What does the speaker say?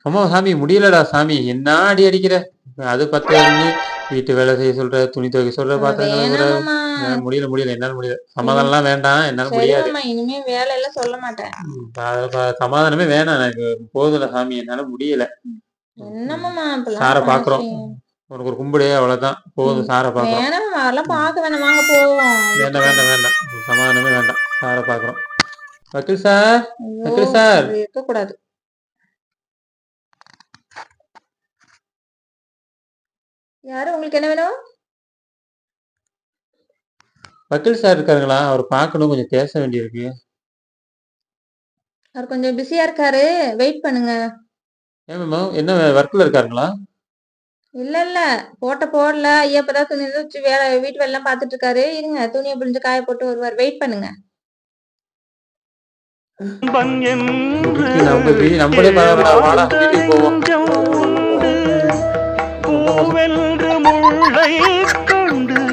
அம்மா சாமி முடியலடா சாமி, என்ன அடி அடிக்கிற? அது பத்தாதுன்னு வீட்டு வேலை செய்ய சொல்ற, துணி துவைக்க சொல்ற, பாத்திரம் கழுவ சொல்ற. வேணாமாமா. முடியல, என்னால முடியல. சமாதானம்லாம் வேண்டாம், என்னால சரி முடியாது. மாமா, இனிமே வேலையெல்லாம் சொல்ல மாட்டேன். சமாதானமே வேணாம் எனக்கு. போதும்டா சாமி, என்னால முடியல. என்ன மாமா இப்பெல்லாம் சார பாக்குறோம். பேசுறீங்க? உனக்கு ஒரு கும்பிடு, அவ்வளவுதான். போதும், சார பாக்குறோம். வேணாம் மாமா, அதெல்லாம் பார்க்க வேணாம். வாங்க போவோம் வேண்டாம் வீட்டுக்கு. வேண்டாம் வேண்டாம், சமாதானமே வேண்டாம். சார பாக்குறோம். வக்கீல் சார், ஐயோ! வக்கீல் சார், இப்படி இருக்கக்கூடாது. யாரு? உங்களுக்கு என்ன வேணும்? வக்கீல் சார் இருக்காருங்களா? அவர் பார்க்கணும், கொஞ்சம் பேச வேண்டியிருக்கு. அவர் கொஞ்சம் பிஸியா இருக்காரு. வெயிட் பண்ணுங்க. ஏன் மேம், என்ன ஒர்க்ல இருக்காருங்களா? இல்ல. போடல. ஐயா இப்பதான் துணி துவச்சு வீட்டு வேலைலாம் பார்த்துட்டு இருக்காரு. இருங்க, துணிய புழிஞ்சு காய போட்டு வருவார். வெயிட் பண்ணுங்க. நம்மளே பரவாயில்ல, வாடா வீட்டுக்கு போவோம். பூவென்று முல்லை கண்டு